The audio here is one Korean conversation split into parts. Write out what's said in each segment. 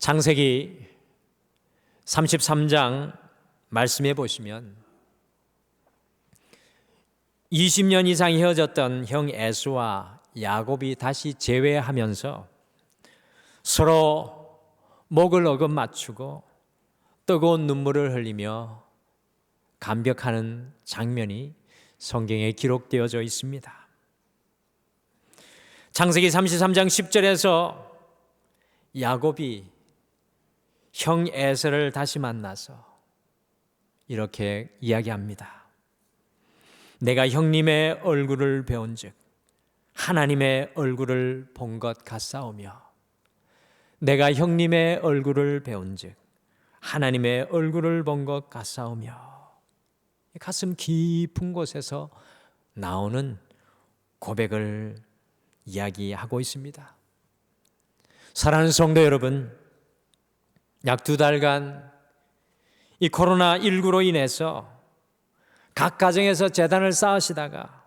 창세기 33장 말씀해 보시면 20년 이상 헤어졌던 형 에서와 야곱이 다시 재회하면서 서로 목을 어긋 맞추고 뜨거운 눈물을 흘리며 감격하는 장면이 성경에 기록되어져 있습니다. 창세기 33장 10절에서 야곱이 형 에서를 다시 만나서 이렇게 이야기합니다. 내가 형님의 얼굴을 배운즉 하나님의 얼굴을 본 것 같사오며 내가 형님의 얼굴을 배운즉 하나님의 얼굴을 본 것 같사오며 가슴 깊은 곳에서 나오는 고백을 이야기하고 있습니다. 사랑하는 성도 여러분, 약 2달간 이 코로나19로 인해서 각 가정에서 재단을 쌓으시다가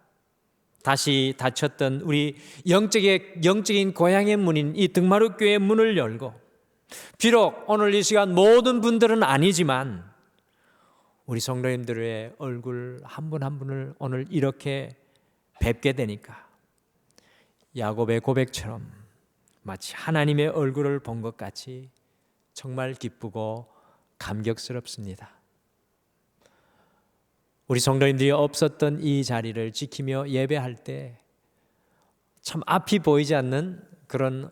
다시 닫혔던 우리 영적인 고향의 문인 이 등마룻교회의 문을 열고, 비록 오늘 이 시간 모든 분들은 아니지만 우리 성도님들의 얼굴 한 분 한 분을 오늘 이렇게 뵙게 되니까 야곱의 고백처럼 마치 하나님의 얼굴을 본 것 같이 정말 기쁘고 감격스럽습니다. 우리 성도님들이 없었던 이 자리를 지키며 예배할 때 참 앞이 보이지 않는 그런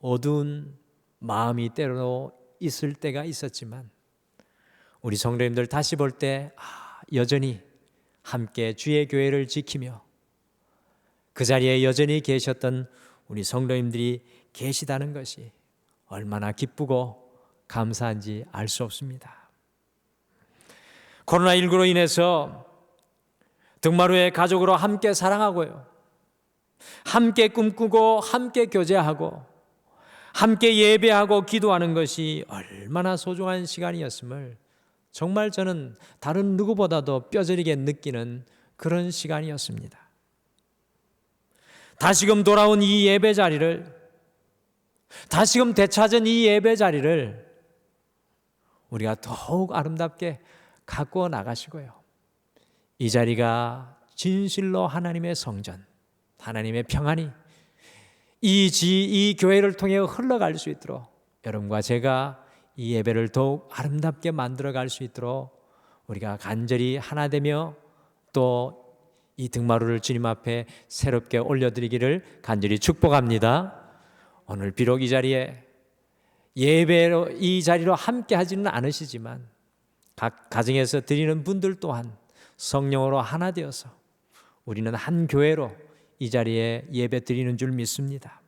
어두운 마음이 때로 있을 때가 있었지만 우리 성도님들 다시 볼 때 여전히 함께 주의 교회를 지키며 그 자리에 여전히 계셨던 우리 성도님들이 계시다는 것이 얼마나 기쁘고 감사한지 알 수 없습니다. 코로나19로 인해서 등마루의 가족으로 함께 사랑하고요, 함께 꿈꾸고 함께 교제하고 함께 예배하고 기도하는 것이 얼마나 소중한 시간이었음을 정말 저는 다른 누구보다도 뼈저리게 느끼는 그런 시간이었습니다. 다시금 돌아온 이 예배 자리를, 다시금 되찾은 이 예배 자리를 우리가 더욱 아름답게 가꾸어 나가시고요, 이 자리가 진실로 하나님의 성전, 하나님의 평안이 이 교회를 통해 흘러갈 수 있도록 여러분과 제가 이 예배를 더욱 아름답게 만들어갈 수 있도록 우리가 간절히 하나 되며 또 이 등마루를 주님 앞에 새롭게 올려드리기를 간절히 축복합니다. 오늘 비록 이 자리에 예배로 이 자리로 함께 하지는 않으시지만 각 가정에서 드리는 분들 또한 성령으로 하나 되어서 우리는 한 교회로 이 자리에 예배 드리는 줄 믿습니다.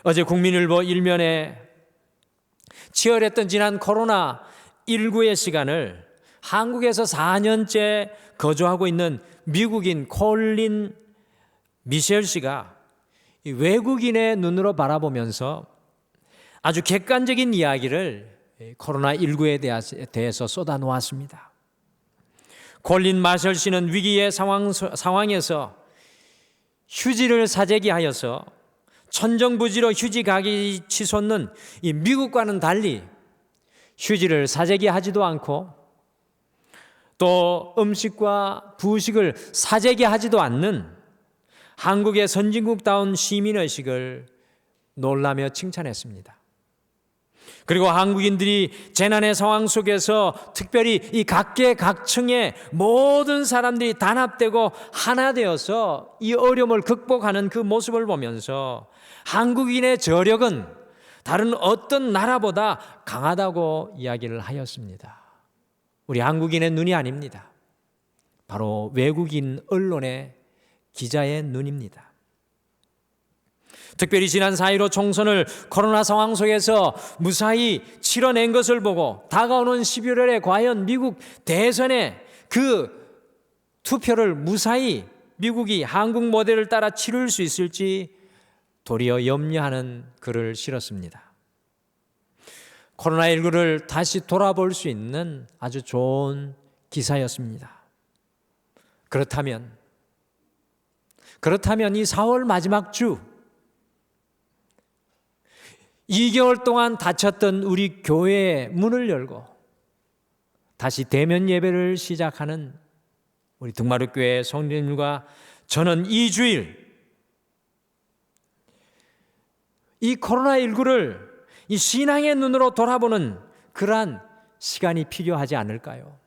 어제 국민일보 일면에 치열했던 지난 코로나19의 시간을 한국에서 4년째 거주하고 있는 미국인 콜린 미셸 씨가 외국인의 눈으로 바라보면서 아주 객관적인 이야기를 코로나19에 대해서 쏟아놓았습니다. 콜린 마셜 씨는 위기의 상황에서 휴지를 사재기 하여서 천정부지로 휴지 가기 치솟는 이 미국과는 달리 휴지를 사재기 하지도 않고 또 음식과 부식을 사재기 하지도 않는 한국의 선진국다운 시민의식을 놀라며 칭찬했습니다. 그리고 한국인들이 재난의 상황 속에서 특별히 이 각계각층의 모든 사람들이 단합되고 하나 되어서 이 어려움을 극복하는 그 모습을 보면서 한국인의 저력은 다른 어떤 나라보다 강하다고 이야기를 하였습니다. 우리 한국인의 눈이 아닙니다. 바로 외국인 언론의 기자의 눈입니다. 특별히 지난 4.15 총선을 코로나 상황 속에서 무사히 치러낸 것을 보고 다가오는 11월에 과연 미국 대선에 그 투표를 무사히 미국이 한국 모델을 따라 치룰 수 있을지 도리어 염려하는 글을 실었습니다. 코로나19를 다시 돌아볼 수 있는 아주 좋은 기사였습니다. 그렇다면 이 4월 마지막 주 2개월 동안 닫혔던 우리 교회의 문을 열고 다시 대면 예배를 시작하는 우리 등마루교회 성도님과 저는 2주일 이 코로나19를 이 신앙의 눈으로 돌아보는 그러한 시간이 필요하지 않을까요?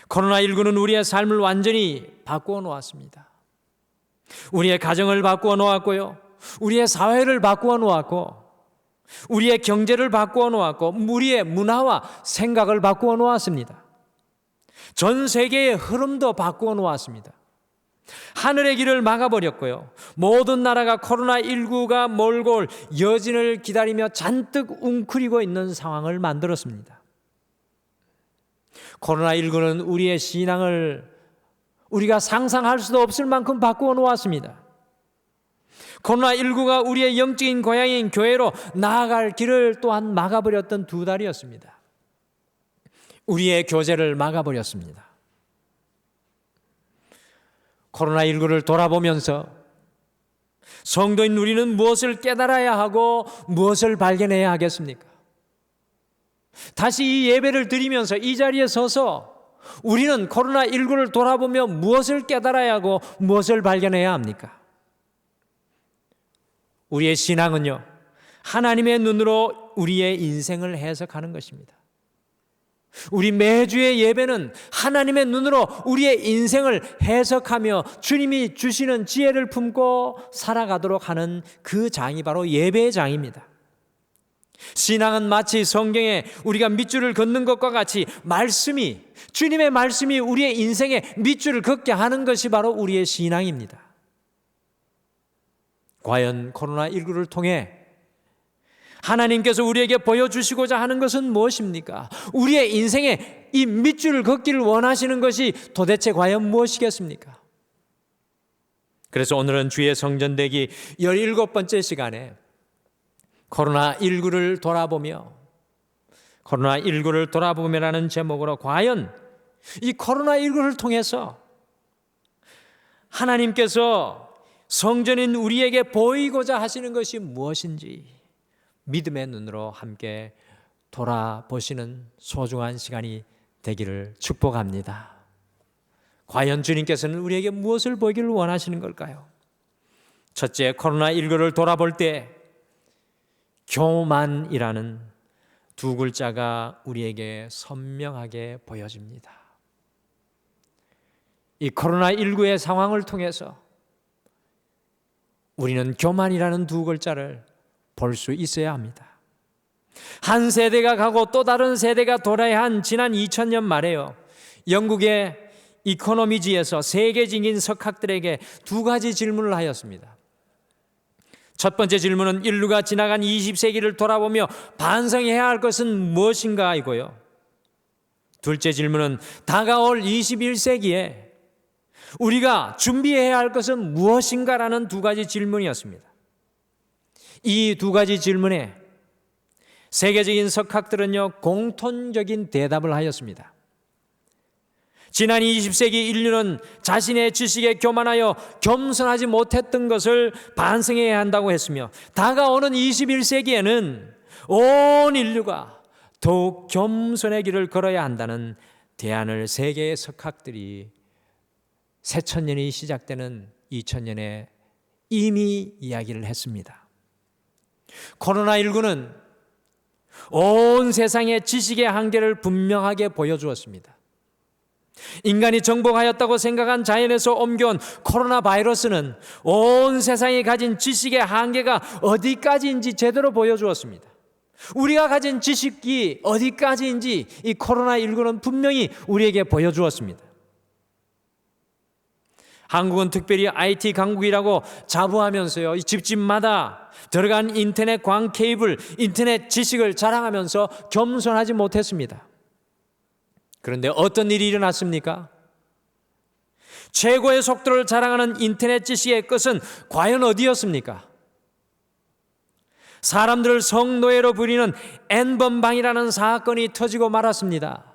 코로나19는 우리의 삶을 완전히 바꾸어 놓았습니다. 우리의 가정을 바꾸어 놓았고요. 우리의 사회를 바꾸어 놓았고, 우리의 경제를 바꾸어 놓았고, 우리의 문화와 생각을 바꾸어 놓았습니다. 전 세계의 흐름도 바꾸어 놓았습니다. 하늘의 길을 막아버렸고요. 모든 나라가 코로나19가 몰고 올 여진을 기다리며 잔뜩 웅크리고 있는 상황을 만들었습니다. 코로나19는 우리의 신앙을 우리가 상상할 수도 없을 만큼 바꾸어 놓았습니다. 코로나19가 우리의 영적인 고향인 교회로 나아갈 길을 또한 막아버렸던 두 달이었습니다. 우리의 교제를 막아버렸습니다. 코로나19를 돌아보면서 성도인 우리는 무엇을 깨달아야 하고 무엇을 발견해야 하겠습니까? 다시 이 예배를 드리면서 이 자리에 서서 우리는 코로나19를 돌아보며 무엇을 깨달아야 하고 무엇을 발견해야 합니까? 우리의 신앙은요, 하나님의 눈으로 우리의 인생을 해석하는 것입니다. 우리 매주의 예배는 하나님의 눈으로 우리의 인생을 해석하며 주님이 주시는 지혜를 품고 살아가도록 하는 그 장이 바로 예배의 장입니다. 신앙은 마치 성경에 우리가 밑줄을 긋는 것과 같이 주님의 말씀이 우리의 인생에 밑줄을 긋게 하는 것이 바로 우리의 신앙입니다. 과연 코로나19를 통해 하나님께서 우리에게 보여주시고자 하는 것은 무엇입니까? 우리의 인생에 이 밑줄을 긋기를 원하시는 것이 도대체 과연 무엇이겠습니까? 그래서 오늘은 주의 성전되기 17번째 시간에 코로나19를 돌아보며라는 제목으로 과연 이 코로나19를 통해서 하나님께서 성전인 우리에게 보이고자 하시는 것이 무엇인지 믿음의 눈으로 함께 돌아보시는 소중한 시간이 되기를 축복합니다. 과연 주님께서는 우리에게 무엇을 보이기를 원하시는 걸까요? 첫째, 코로나19를 돌아볼 때 교만이라는 두 글자가 우리에게 선명하게 보여집니다. 이 코로나19의 상황을 통해서 우리는 교만이라는 두 글자를 볼 수 있어야 합니다. 한 세대가 가고 또 다른 세대가 돌아야 한 지난 2000년 말에요. 영국의 이코노미지에서 세계적인 석학들에게 두 가지 질문을 하였습니다. 첫 번째 질문은 인류가 지나간 20세기를 돌아보며 반성해야 할 것은 무엇인가 이고요. 둘째 질문은 다가올 21세기에 우리가 준비해야 할 것은 무엇인가라는 두 가지 질문이었습니다. 이 두 가지 질문에 세계적인 석학들은요, 공통적인 대답을 하였습니다. 지난 20세기 인류는 자신의 지식에 교만하여 겸손하지 못했던 것을 반성해야 한다고 했으며, 다가오는 21세기에는 온 인류가 더욱 겸손의 길을 걸어야 한다는 대안을 세계의 석학들이 새천년이 시작되는 2000년에 이미 이야기를 했습니다. 코로나19는 온 세상의 지식의 한계를 분명하게 보여주었습니다. 인간이 정복하였다고 생각한 자연에서 옮겨온 코로나 바이러스는 온 세상이 가진 지식의 한계가 어디까지인지 제대로 보여주었습니다. 우리가 가진 지식이 어디까지인지 이 코로나19는 분명히 우리에게 보여주었습니다. 한국은 특별히 IT 강국이라고 자부하면서요, 이 집집마다 들어간 인터넷 광 케이블, 인터넷 지식을 자랑하면서 겸손하지 못했습니다. 그런데 어떤 일이 일어났습니까? 최고의 속도를 자랑하는 인터넷 지식의 끝은 과연 어디였습니까? 사람들을 성노예로 부리는 N번방이라는 사건이 터지고 말았습니다.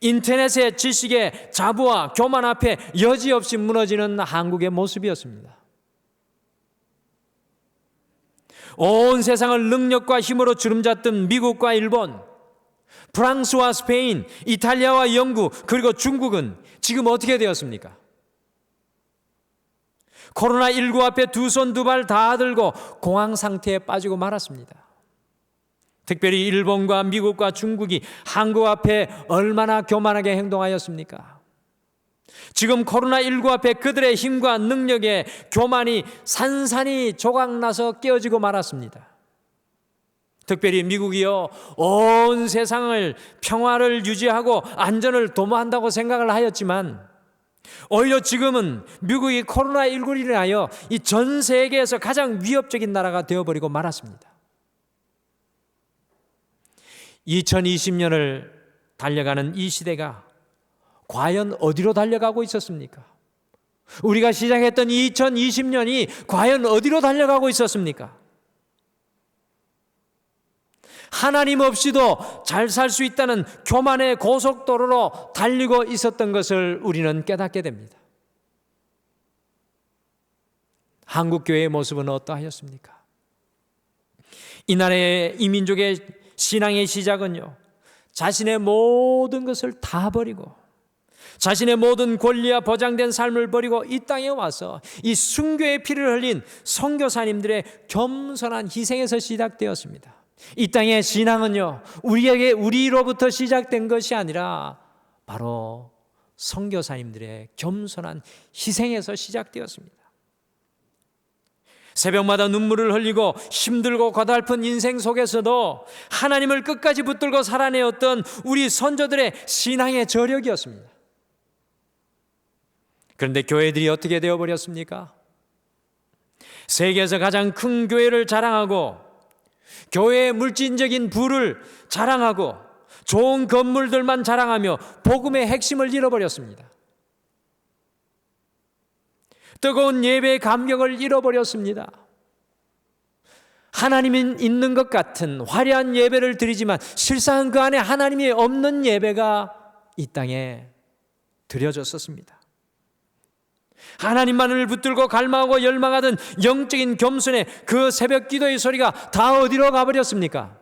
인터넷의 지식의 자부와 교만 앞에 여지없이 무너지는 한국의 모습이었습니다. 온 세상을 능력과 힘으로 주름잡던 미국과 일본, 프랑스와 스페인, 이탈리아와 영국, 그리고 중국은 지금 어떻게 되었습니까? 코로나19 앞에 두 손 두 발 다 들고 공황 상태에 빠지고 말았습니다. 특별히 일본과 미국과 중국이 한국 앞에 얼마나 교만하게 행동하였습니까? 지금 코로나19 앞에 그들의 힘과 능력에 교만이 산산이 조각나서 깨어지고 말았습니다. 특별히 미국이요, 온 세상을 평화를 유지하고 안전을 도모한다고 생각을 하였지만 오히려 지금은 미국이 코로나19로 인하여 이 전 세계에서 가장 위협적인 나라가 되어버리고 말았습니다. 2020년을 달려가는 이 시대가 과연 어디로 달려가고 있었습니까? 우리가 시작했던 2020년이 과연 어디로 달려가고 있었습니까? 하나님 없이도 잘 살 수 있다는 교만의 고속도로로 달리고 있었던 것을 우리는 깨닫게 됩니다. 한국교회의 모습은 어떠하였습니까? 이 나라의 이민족의 신앙의 시작은요, 자신의 모든 것을 다 버리고 자신의 모든 권리와 보장된 삶을 버리고 이 땅에 와서 이 순교의 피를 흘린 선교사님들의 겸손한 희생에서 시작되었습니다. 이 땅의 신앙은요, 우리로부터 시작된 것이 아니라 바로 선교사님들의 겸손한 희생에서 시작되었습니다. 새벽마다 눈물을 흘리고 힘들고 고달픈 인생 속에서도 하나님을 끝까지 붙들고 살아내었던 우리 선조들의 신앙의 저력이었습니다. 그런데 교회들이 어떻게 되어버렸습니까? 세계에서 가장 큰 교회를 자랑하고 교회의 물질적인 부를 자랑하고 좋은 건물들만 자랑하며 복음의 핵심을 잃어버렸습니다. 뜨거운 예배의 감격을 잃어버렸습니다. 하나님이 있는 것 같은 화려한 예배를 드리지만 실상 그 안에 하나님이 없는 예배가 이 땅에 드려졌었습니다. 하나님만을 붙들고 갈망하고 열망하던 영적인 겸손의 그 새벽 기도의 소리가 다 어디로 가버렸습니까?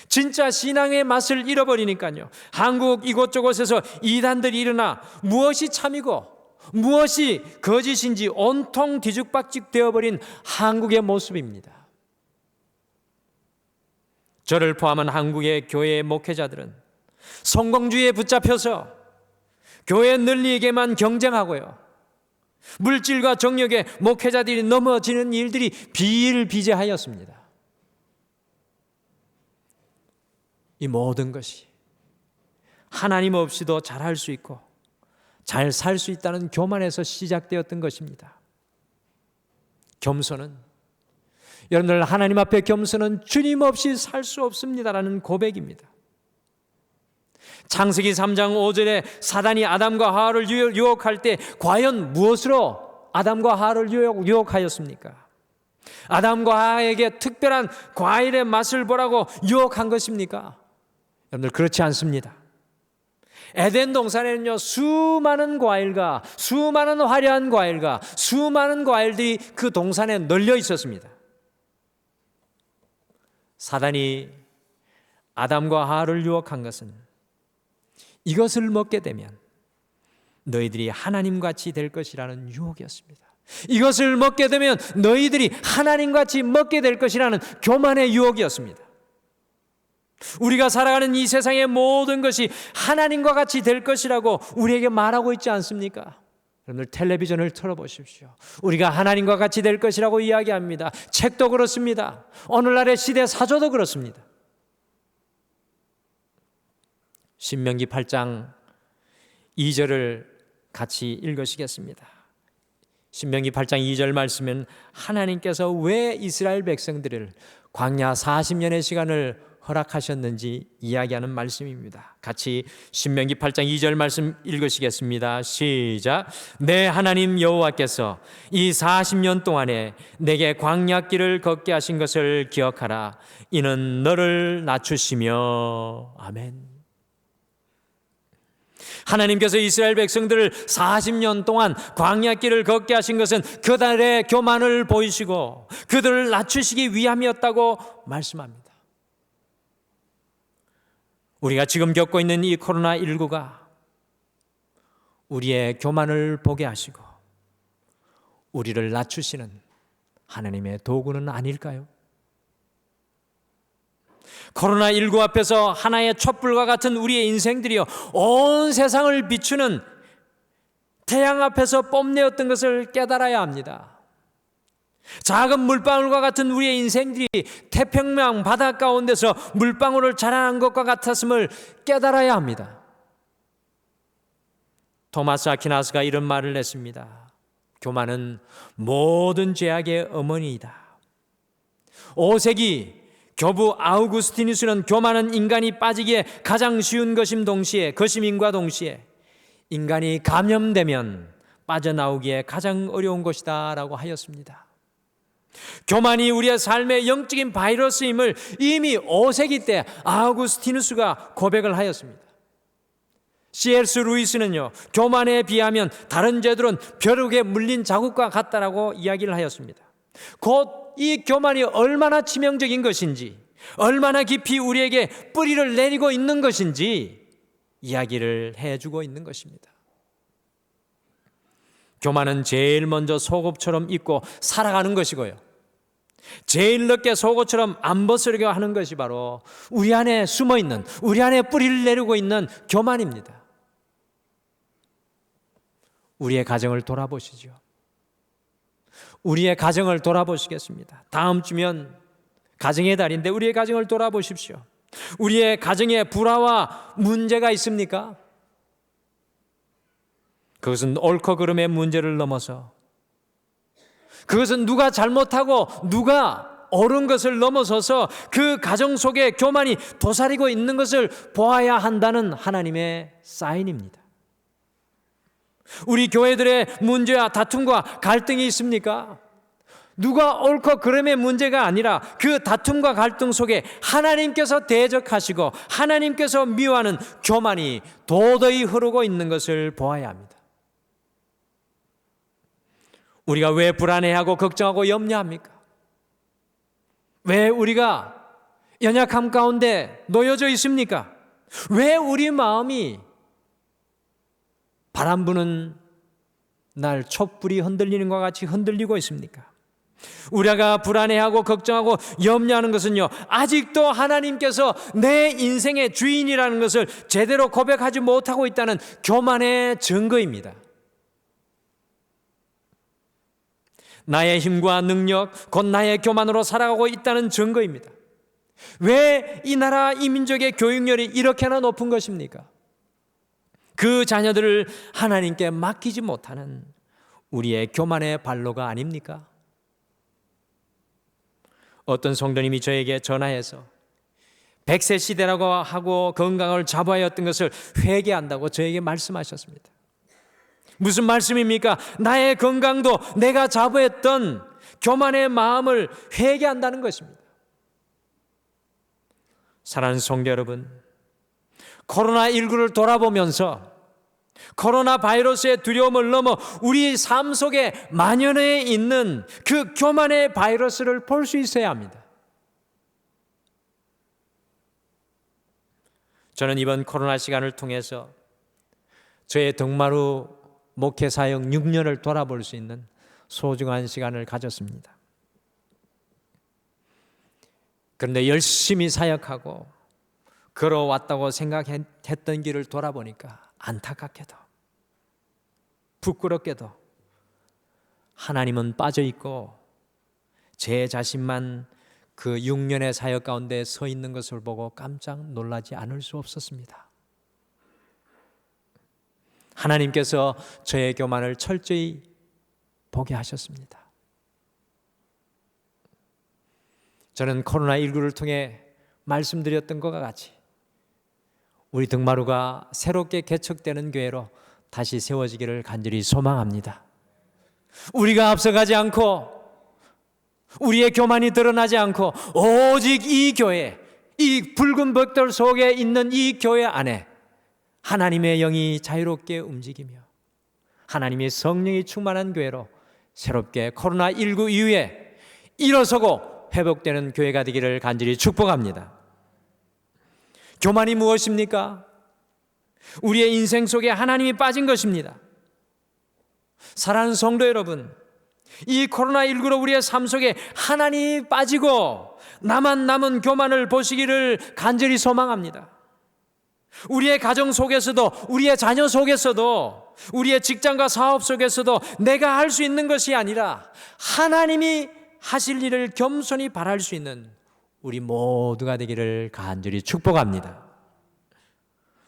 진짜 신앙의 맛을 잃어버리니까요, 한국 이곳저곳에서 이단들이 일어나 무엇이 참이고 무엇이 거짓인지 온통 뒤죽박죽 되어버린 한국의 모습입니다. 저를 포함한 한국의 교회의 목회자들은 성공주의에 붙잡혀서 교회 늘리에게만 경쟁하고요, 물질과 정력에 목회자들이 넘어지는 일들이 비일비재하였습니다. 이 모든 것이 하나님 없이도 잘할 수 있고 잘 살 수 있다는 교만에서 시작되었던 것입니다. 겸손은, 여러분들 하나님 앞에 겸손은 주님 없이 살 수 없습니다라는 고백입니다. 창세기 3장 5절에 사단이 아담과 하와를 유혹할 때 과연 무엇으로 아담과 하와를 유혹하였습니까? 아담과 하와에게 특별한 과일의 맛을 보라고 유혹한 것입니까? 여러분들 그렇지 않습니다. 에덴 동산에는요, 수많은 과일과 수많은 화려한 과일과 수많은 과일들이 그 동산에 널려 있었습니다. 사단이 아담과 하와를 유혹한 것은 이것을 먹게 되면 너희들이 하나님같이 될 것이라는 유혹이었습니다. 이것을 먹게 되면 너희들이 하나님같이 먹게 될 것이라는 교만의 유혹이었습니다. 우리가 살아가는 이 세상의 모든 것이 하나님과 같이 될 것이라고 우리에게 말하고 있지 않습니까? 여러분들 텔레비전을 틀어보십시오. 우리가 하나님과 같이 될 것이라고 이야기합니다. 책도 그렇습니다. 오늘날의 시대 사조도 그렇습니다. 신명기 8장 2절을 같이 읽으시겠습니다. 신명기 8장 2절 말씀은 하나님께서 왜 이스라엘 백성들을 광야 40년의 시간을 허락하셨는지 이야기하는 말씀입니다. 같이 신명기 8장 2절 말씀 읽으시겠습니다. 시작. 내 하나님 여호와께서 이 40년 동안에 내게 광야길을 걷게 하신 것을 기억하라. 이는 너를 낮추시며. 아멘. 하나님께서 이스라엘 백성들을 40년 동안 광야길을 걷게 하신 것은 그들의 교만을 보이시고 그들을 낮추시기 위함이었다고 말씀합니다. 우리가 지금 겪고 있는 이 코로나19가 우리의 교만을 보게 하시고 우리를 낮추시는 하나님의 도구는 아닐까요? 코로나19 앞에서 하나의 촛불과 같은 우리의 인생들이요, 온 세상을 비추는 태양 앞에서 뽐내었던 것을 깨달아야 합니다. 작은 물방울과 같은 우리의 인생들이 태평양 바다 가운데서 물방울을 자라난 것과 같았음을 깨달아야 합니다. 토마스 아퀴나스가 이런 말을 했습니다. 교만은 모든 죄악의 어머니이다. 5세기 교부 아우구스티누스는 교만은 인간이 빠지기에 가장 쉬운 것임과 동시에 인간이 감염되면 빠져나오기에 가장 어려운 것이다 라고 하였습니다. 교만이 우리의 삶의 영적인 바이러스임을 이미 5세기 때 아우구스티누스가 고백을 하였습니다. C.S. 루이스는요, 교만에 비하면 다른 죄들은 벼룩에 물린 자국과 같다라고 이야기를 하였습니다. 곧 이 교만이 얼마나 치명적인 것인지, 얼마나 깊이 우리에게 뿌리를 내리고 있는 것인지 이야기를 해주고 있는 것입니다. 교만은 제일 먼저 속옷처럼 입고 살아가는 것이고요, 제일 늦게 속옷처럼 안 벗으려고 하는 것이 바로 우리 안에 숨어있는, 우리 안에 뿌리를 내리고 있는 교만입니다. 우리의 가정을 돌아보시죠. 우리의 가정을 돌아보시겠습니다. 다음 주면 가정의 달인데 우리의 가정을 돌아보십시오. 우리의 가정에 불화와 문제가 있습니까? 그것은 옳고 그름의 문제를 넘어서, 그것은 누가 잘못하고 누가 옳은 것을 넘어서서 그 가정 속에 교만이 도사리고 있는 것을 보아야 한다는 하나님의 사인입니다. 우리 교회들의 문제와 다툼과 갈등이 있습니까? 누가 옳고 그름의 문제가 아니라 그 다툼과 갈등 속에 하나님께서 대적하시고 하나님께서 미워하는 교만이 도저히 흐르고 있는 것을 보아야 합니다. 우리가 왜 불안해하고 걱정하고 염려합니까? 왜 우리가 연약함 가운데 놓여져 있습니까? 왜 우리 마음이 바람 부는 날 촛불이 흔들리는 것과 같이 흔들리고 있습니까? 우리가 불안해하고 걱정하고 염려하는 것은요, 아직도 하나님께서 내 인생의 주인이라는 것을 제대로 고백하지 못하고 있다는 교만의 증거입니다. 나의 힘과 능력, 곧 나의 교만으로 살아가고 있다는 증거입니다. 왜 이 나라 이 민족의 교육열이 이렇게나 높은 것입니까? 그 자녀들을 하나님께 맡기지 못하는 우리의 교만의 발로가 아닙니까? 어떤 성도님이 저에게 전화해서 100세 시대라고 하고 건강을 잡아야했던 것을 회개한다고 저에게 말씀하셨습니다. 무슨 말씀입니까? 나의 건강도 내가 자부했던 교만의 마음을 회개한다는 것입니다. 사랑하는 성도 여러분, 코로나19를 돌아보면서 코로나 바이러스의 두려움을 넘어 우리 삶 속에 만연해 있는 그 교만의 바이러스를 볼 수 있어야 합니다. 저는 이번 코로나 시간을 통해서 저의 덕마루 목회 사역 6년을 돌아볼 수 있는 소중한 시간을 가졌습니다. 그런데 열심히 사역하고 걸어왔다고 생각했던 길을 돌아보니까 안타깝게도 부끄럽게도 하나님은 빠져있고 제 자신만 그 6년의 사역 가운데 서 있는 것을 보고 깜짝 놀라지 않을 수 없었습니다. 하나님께서 저의 교만을 철저히 보게 하셨습니다. 저는 코로나19를 통해 말씀드렸던 것과 같이 우리 덕마루가 새롭게 개척되는 교회로 다시 세워지기를 간절히 소망합니다. 우리가 앞서가지 않고 우리의 교만이 드러나지 않고 오직 이 교회, 이 붉은 벽돌 속에 있는 이 교회 안에 하나님의 영이 자유롭게 움직이며 하나님의 성령이 충만한 교회로 새롭게 코로나19 이후에 일어서고 회복되는 교회가 되기를 간절히 축복합니다. 교만이 무엇입니까? 우리의 인생 속에 하나님이 빠진 것입니다. 사랑하는 성도 여러분, 이 코로나19로 우리의 삶 속에 하나님이 빠지고 나만 남은 교만을 보시기를 간절히 소망합니다. 우리의 가정 속에서도, 우리의 자녀 속에서도, 우리의 직장과 사업 속에서도 내가 할 수 있는 것이 아니라 하나님이 하실 일을 겸손히 바랄 수 있는 우리 모두가 되기를 간절히 축복합니다.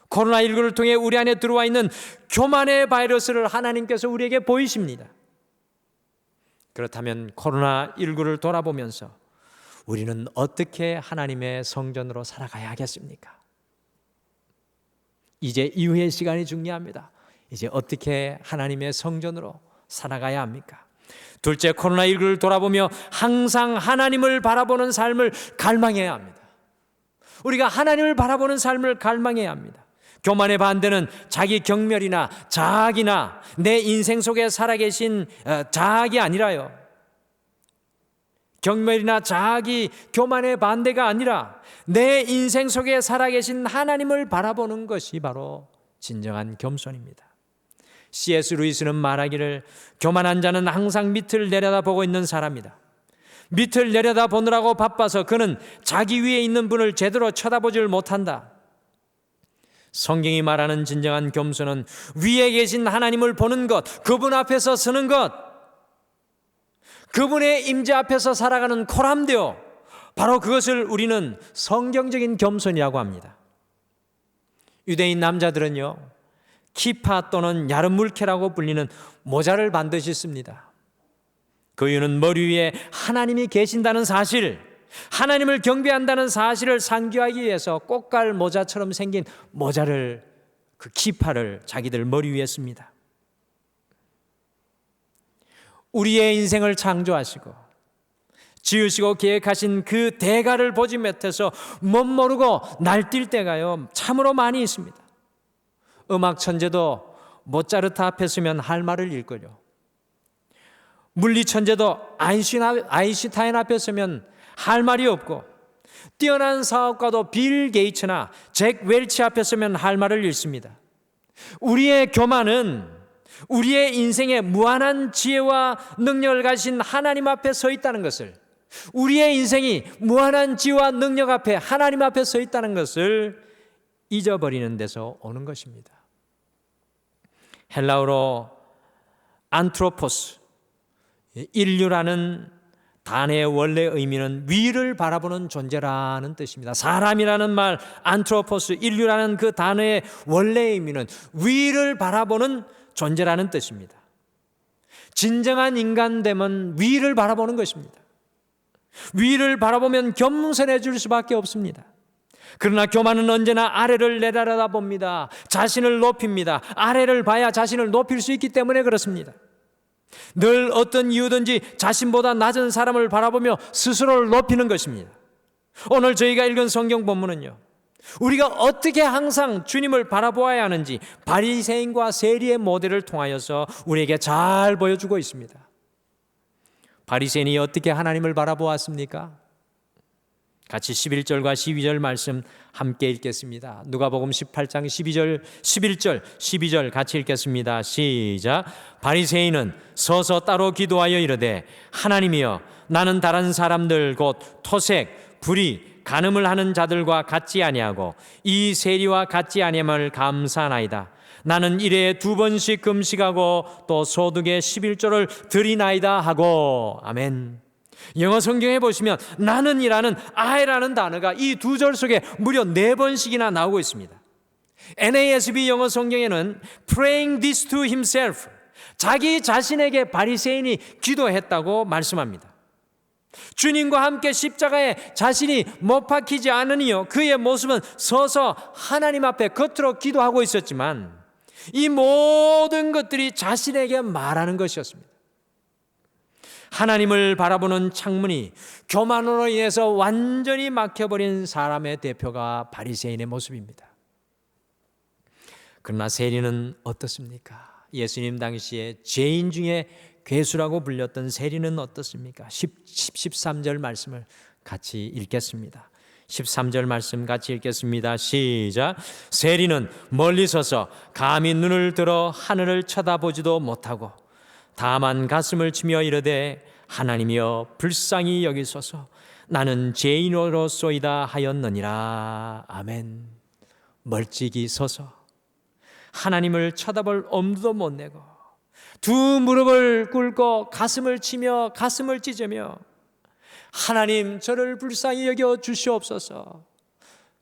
코로나19를 통해 우리 안에 들어와 있는 교만의 바이러스를 하나님께서 우리에게 보이십니다. 그렇다면 코로나19를 돌아보면서 우리는 어떻게 하나님의 성전으로 살아가야 하겠습니까? 이제 이후의 시간이 중요합니다. 이제 어떻게 하나님의 성전으로 살아가야 합니까? 둘째, 코로나19를 돌아보며 항상 하나님을 바라보는 삶을 갈망해야 합니다. 우리가 하나님을 바라보는 삶을 갈망해야 합니다. 교만의 반대는 자기 경멸이나 자학이나 내 인생 속에 살아계신 자학이 아니라요. 경멸이나 자학이 교만의 반대가 아니라 내 인생 속에 살아계신 하나님을 바라보는 것이 바로 진정한 겸손입니다. C.S. 루이스는 말하기를 교만한 자는 항상 밑을 내려다보고 있는 사람이다. 밑을 내려다보느라고 바빠서 그는 자기 위에 있는 분을 제대로 쳐다보질 못한다. 성경이 말하는 진정한 겸손은 위에 계신 하나님을 보는 것, 그분 앞에서 서는 것, 그분의 임재 앞에서 살아가는 코람데오, 바로 그것을 우리는 성경적인 겸손이라고 합니다. 유대인 남자들은요, 키파 또는 야름물케라고 불리는 모자를 반드시 씁니다. 그 이유는 머리 위에 하나님이 계신다는 사실, 하나님을 경배한다는 사실을 상기하기 위해서 꽃갈 모자처럼 생긴 모자를, 그 키파를 자기들 머리 위에 씁니다. 우리의 인생을 창조하시고 지으시고 계획하신 그 대가를 보지 못해서 멋모르고 날뛸 때가요 참으로 많이 있습니다. 음악 천재도 모차르트 앞에 서면 할 말을 잃걸요. 물리 천재도 아인슈타인 앞에 서면 할 말이 없고, 뛰어난 사업가도 빌 게이츠나 잭 웰치 앞에 서면 할 말을 잃습니다. 우리의 교만은 우리의 인생에 무한한 지혜와 능력을 가진 하나님 앞에 서 있다는 것을, 우리의 인생이 무한한 지혜와 능력 앞에 하나님 앞에 서 있다는 것을 잊어버리는 데서 오는 것입니다. 헬라어로 안트로포스, 인류라는 단어의 원래 의미는 위를 바라보는 존재라는 뜻입니다. 사람이라는 말, 안트로포스, 인류라는 그 단어의 원래 의미는 위를 바라보는 존재라는 뜻입니다. 진정한 인간됨은 위를 바라보는 것입니다. 위를 바라보면 겸손해질 수밖에 없습니다. 그러나 교만은 언제나 아래를 내려다봅니다. 자신을 높입니다. 아래를 봐야 자신을 높일 수 있기 때문에 그렇습니다. 늘 어떤 이유든지 자신보다 낮은 사람을 바라보며 스스로를 높이는 것입니다. 오늘 저희가 읽은 성경 본문은요, 우리가 어떻게 항상 주님을 바라보아야 하는지 바리새인과 세리의 모델을 통하여서 우리에게 잘 보여주고 있습니다. 바리새인이 어떻게 하나님을 바라보았습니까? 같이 11절과 12절 말씀 함께 읽겠습니다. 누가복음 18장 12절, 11절, 12절 같이 읽겠습니다. 시작. 바리새인은 서서 따로 기도하여 이르되 하나님이여, 나는 다른 사람들 곧 토색, 불의, 간음을 하는 자들과 같지 아니하고 이 세리와 같지 아니함을 감사하나이다. 나는 일에 2번씩 금식하고 또 소득의 11조를 드리나이다 하고. 아멘. 영어 성경에 보시면 나는이라는 I라는 단어가 이 두 절 속에 무려 4번씩이나 나오고 있습니다. NASB 영어 성경에는 praying this to himself, 자기 자신에게 바리새인이 기도했다고 말씀합니다. 주님과 함께 십자가에 자신이 못 박히지 않으니요, 그의 모습은 서서 하나님 앞에 겉으로 기도하고 있었지만 이 모든 것들이 자신에게 말하는 것이었습니다. 하나님을 바라보는 창문이 교만으로 인해서 완전히 막혀버린 사람의 대표가 바리새인의 모습입니다. 그러나 세리는 어떻습니까? 예수님 당시에 죄인 중에 괴수라고 불렸던 세리는 어떻습니까? 13절 말씀을 같이 읽겠습니다. 13절 말씀 같이 읽겠습니다. 시작. 세리는 멀리 서서 감히 눈을 들어 하늘을 쳐다보지도 못하고 다만 가슴을 치며 이르되 하나님이여 불쌍히 여기소서 나는 죄인으로소이다 하였느니라. 아멘. 멀찍이 서서 하나님을 쳐다볼 엄두도 못 내고 두 무릎을 꿇고 가슴을 치며 가슴을 찢으며 하나님 저를 불쌍히 여겨 주시옵소서.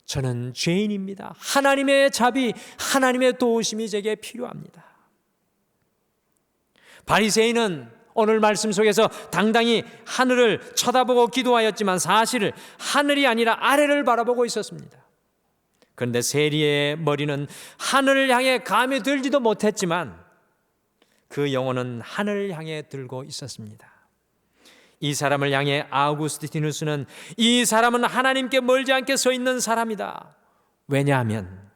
저는 죄인입니다. 하나님의 자비, 하나님의 도우심이 제게 필요합니다. 바리새인은 오늘 말씀 속에서 당당히 하늘을 쳐다보고 기도하였지만 사실 하늘이 아니라 아래를 바라보고 있었습니다. 그런데 세리의 머리는 하늘을 향해 감히 들지도 못했지만 그 영혼은 하늘을 향해 들고 있었습니다. 이 사람을 향해 아우구스티누스는 이 사람은 하나님께 멀지 않게 서 있는 사람이다. 왜냐하면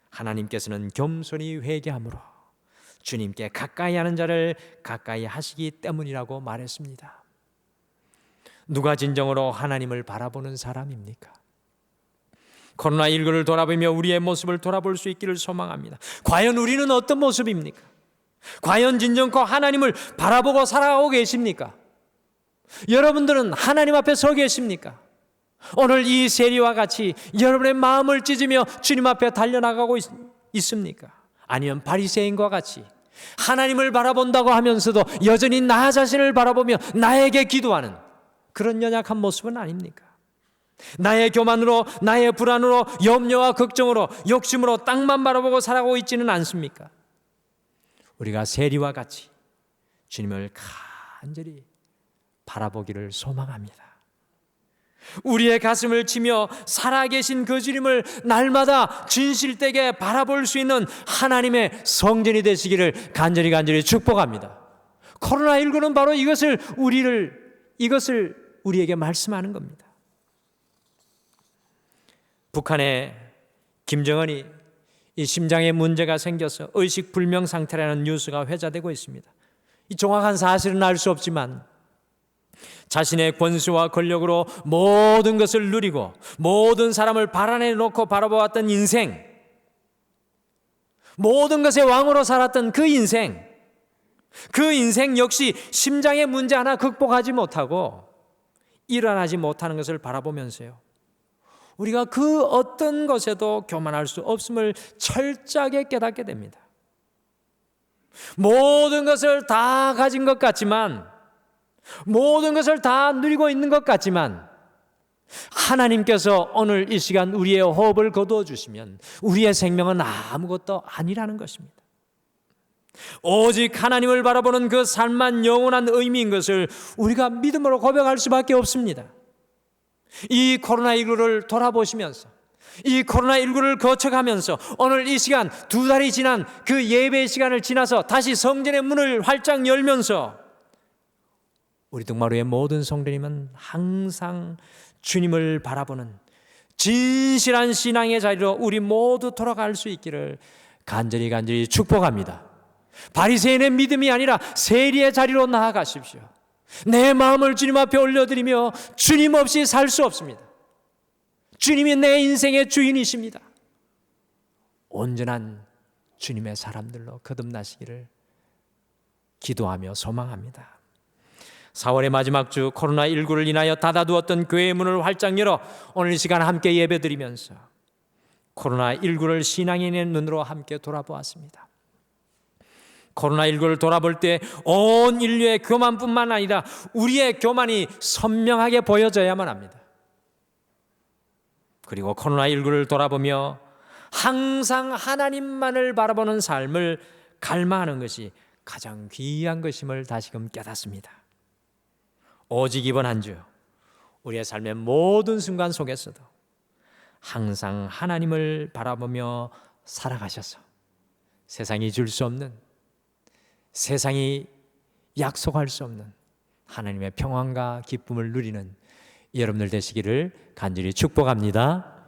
하나님께서는 겸손히 회개함으로 주님께 가까이 하는 자를 가까이 하시기 때문이라고 말했습니다. 누가 진정으로 하나님을 바라보는 사람입니까? 코로나19를 돌아보며 우리의 모습을 돌아볼 수 있기를 소망합니다. 과연 우리는 어떤 모습입니까? 과연 진정코 하나님을 바라보고 살아가고 계십니까? 여러분들은 하나님 앞에 서 계십니까? 오늘 이 세리와 같이 여러분의 마음을 찢으며 주님 앞에 달려나가고 있습니까? 아니면 바리새인과 같이 하나님을 바라본다고 하면서도 여전히 나 자신을 바라보며 나에게 기도하는 그런 연약한 모습은 아닙니까? 나의 교만으로, 나의 불안으로, 염려와 걱정으로, 욕심으로 땅만 바라보고 살아가고 있지는 않습니까? 우리가 세리와 같이 주님을 간절히 바라보기를 소망합니다. 우리의 가슴을 치며 살아계신 그 주님을 날마다 진실되게 바라볼 수 있는 하나님의 성전이 되시기를 간절히 축복합니다. 코로나19는 바로 이것을 우리에게 말씀하는 겁니다. 북한의 김정은이 이 심장에 문제가 생겨서 의식불명 상태라는 뉴스가 회자되고 있습니다. 이 정확한 사실은 알 수 없지만 자신의 권수와 권력으로 모든 것을 누리고 모든 사람을 발 안에 놓고 바라보았던 인생, 모든 것의 왕으로 살았던 그 인생 역시 심장의 문제 하나 극복하지 못하고 일어나지 못하는 것을 바라보면서요, 우리가 그 어떤 것에도 교만할 수 없음을 철저하게 깨닫게 됩니다. 모든 것을 다 가진 것 같지만, 모든 것을 다 누리고 있는 것 같지만, 하나님께서 오늘 이 시간 우리의 호흡을 거두어 주시면 우리의 생명은 아무것도 아니라는 것입니다. 오직 하나님을 바라보는 그 삶만 영원한 의미인 것을 우리가 믿음으로 고백할 수밖에 없습니다. 이 코로나19를 돌아보시면서, 이 코로나19를 거쳐가면서 오늘 이 시간 2달이 지난 그 예배의 시간을 지나서 다시 성전의 문을 활짝 열면서 우리 등마루의 모든 성도님은 항상 주님을 바라보는 진실한 신앙의 자리로 우리 모두 돌아갈 수 있기를 간절히 축복합니다. 바리새인의 믿음이 아니라 세리의 자리로 나아가십시오. 내 마음을 주님 앞에 올려드리며 주님 없이 살 수 없습니다. 주님이 내 인생의 주인이십니다. 온전한 주님의 사람들로 거듭나시기를 기도하며 소망합니다. 4월의 마지막 주 코로나19를 인하여 닫아두었던 교회의 문을 활짝 열어 오늘 이 시간 함께 예배드리면서 코로나19를 신앙인의 눈으로 함께 돌아보았습니다. 코로나19를 돌아볼 때 온 인류의 교만뿐만 아니라 우리의 교만이 선명하게 보여져야만 합니다. 그리고 코로나19를 돌아보며 항상 하나님만을 바라보는 삶을 갈망하는 것이 가장 귀한 것임을 다시금 깨닫습니다. 오직 이번 한 주 우리의 삶의 모든 순간 속에서도 항상 하나님을 바라보며 살아가셔서 세상이 줄 수 없는, 세상이 약속할 수 없는 하나님의 평안과 기쁨을 누리는 여러분들 되시기를 간절히 축복합니다.